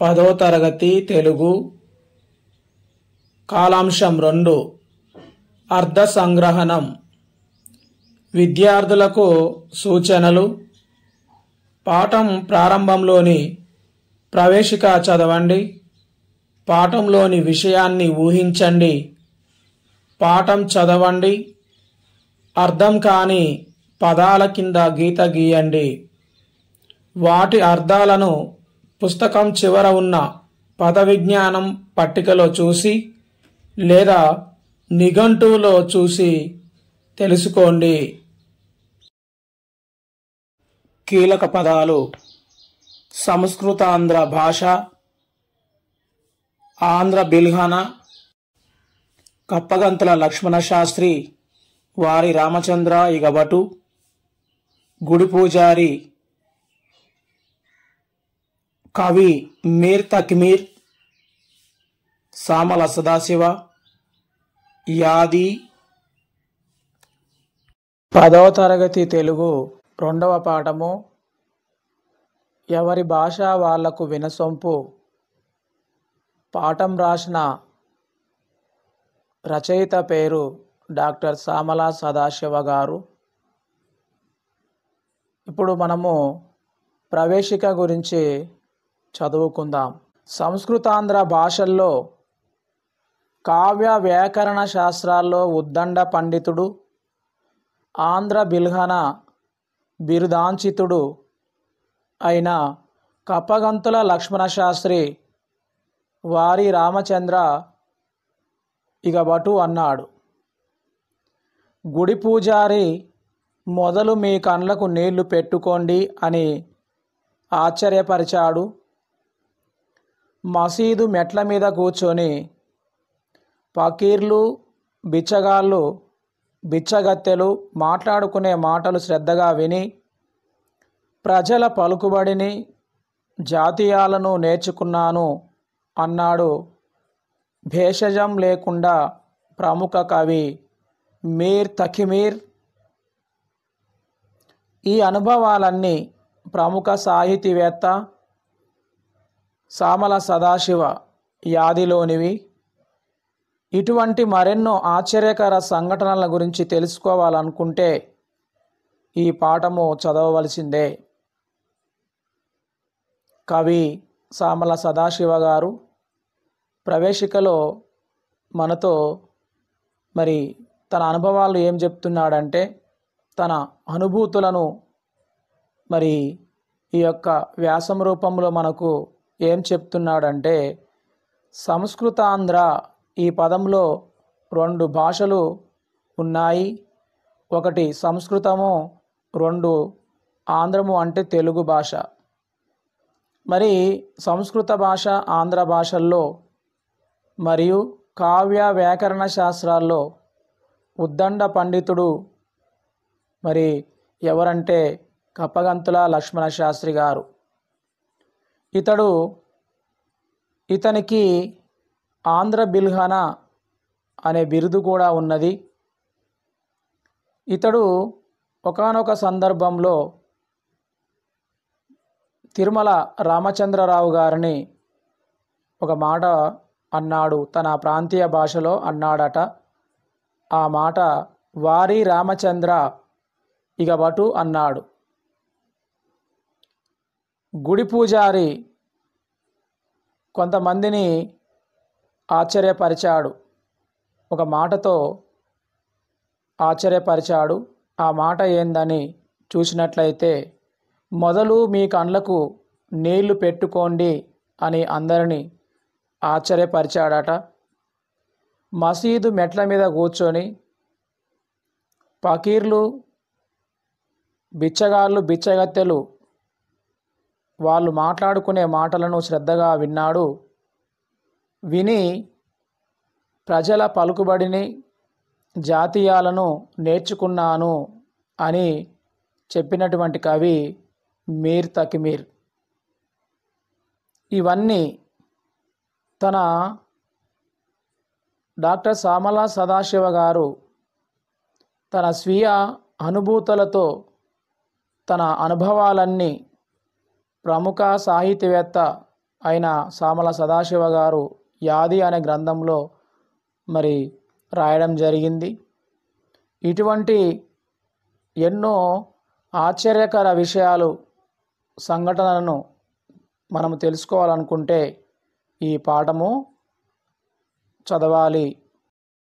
పదో తరగతి తెలుగు కాలాంశం 2 అర్థ సంగ్రహణం. విద్యార్థులకు సూచనలు. పాఠం ప్రారంభంలోని ప్రవేశిక చదవండి. పాఠంలోని విషయాన్ని ఊహించండి. పాఠం చదవండి. అర్థం కాని పదాల కింద గీత గీయండి. వాటి అర్థాలను పుస్తకం చివర ఉన్న పద విజ్ఞానం పట్టికలో చూసి లేదా నిఘంటువులో చూసి తెలుసుకోండి. కీలక పదాలు: సంస్కృతాంధ్ర భాష, ఆంధ్ర బిల్హన, కప్పగంతుల లక్ష్మణ శాస్త్రి, వారి రామచంద్ర ఇగబటు, గుడి పూజారి, కవి మీర్ తకిమీర్, సామల సదాశివ, యాది. 10వ తరగతి తెలుగు 2వ పాఠము ఎవరి భాష వాళ్లకు వినసొంపు. పాఠం రాసిన రచయిత పేరు డాక్టర్ సామల సదాశివ గారు. ఇప్పుడు మనము ప్రవేశిక గురించి చదువుకుందాం. సంస్కృతాంధ్ర భాషల్లో కావ్య వ్యాకరణ శాస్త్రాల్లో ఉద్దండ పండితుడు, ఆంధ్ర బిల్హన బిరుదాంచితుడు అయిన కప్పగంతుల లక్ష్మణ శాస్త్రి వారి రామచంద్ర ఇగబటు అన్నాడు. గుడి పూజారి మొదలు మీ కండ్లకు నీళ్లు పెట్టుకోండి అని ఆశ్చర్యపరిచాడు. మసీదు మెట్ల మీద కూర్చొని ఫకీర్లు, బిచ్చగాళ్ళు, బిచ్చగత్తెలు మాట్లాడుకునే మాటలు శ్రద్ధగా విని ప్రజల పలుకుబడిని, జాతీయాలను నేర్చుకున్నాను అన్నాడు భేషజం లేకుండా ప్రముఖ కవి మీర్ తకిమీర్. ఈ అనుభవాలన్నీ ప్రముఖ సాహితీవేత్త సామల సదాశివ యాదిలోనివి. ఇటువంటి మరెన్నో ఆశ్చర్యకర సంఘటనల గురించి తెలుసుకోవాలనుకుంటే ఈ పాఠము చదవవలసిందే. కవి సామల సదాశివ గారు ప్రవేశికలో మనతో తన అనుభవాలు ఏం చెప్తున్నాడంటే, తన అనుభూతులను ఈ యొక్క వ్యాసం రూపంలో మనకు ఏం చెప్తున్నాడంటే, సంస్కృతాంధ్ర ఈ పదంలో 2 భాషలు ఉన్నాయి. ఒకటి సంస్కృతము, 2 ఆంధ్రము అంటే తెలుగు భాష. సంస్కృత భాష, ఆంధ్ర భాషల్లో మరియు కావ్య వ్యాకరణ శాస్త్రాల్లో ఉద్దండ పండితుడు ఎవరంటే కప్పగంతుల లక్ష్మణ శాస్త్రి గారు. ఇతనికి ఆంధ్ర బిల్హన అనే బిరుదు కూడా ఉన్నది. ఇతడు ఒకానొక సందర్భంలో తిరుమల రామచంద్రరావు గారిని ఒక మాట అన్నాడు. తన ప్రాంతీయ భాషలో అన్నాడట. ఆ మాట వారి రామచంద్ర ఇగబటు అన్నాడు. గుడి పూజారి కొంతమందిని ఆశ్చర్యపరిచాడు. ఒక మాటతో ఆశ్చర్యపరిచాడు. ఆ మాట ఏందని చూసినట్లయితే, మొదలు మీ కండ్లకు నీళ్లు పెట్టుకోండి అని అందరినీ ఆశ్చర్యపరిచాడట. మసీదు మెట్ల మీద కూర్చొని ఫకీర్లు, బిచ్చగాళ్ళు, బిచ్చగత్తెలు వాళ్ళు మాట్లాడుకునే మాటలను శ్రద్ధగా విన్నాడు. విని ప్రజల పలుకుబడిని, జాతీయాలను నేర్చుకున్నాను అని చెప్పినటువంటి కవి మీర్ తకిమీర్. ఇవన్నీ తన డాక్టర్ సామల సదాశివ గారు తన స్వీయ అనుభూతులతో తన అనుభవాలన్నీ ప్రముఖ సాహితీవేత్త అయిన సామల సదాశివ గారు యాది అనే గ్రంథంలో మరి రాయడం జరిగింది. ఇటువంటి ఎన్నో ఆశ్చర్యకర విషయాలు, సంఘటనలను మనం తెలుసుకోవాలనుకుంటే ఈ పాఠము చదవాలి.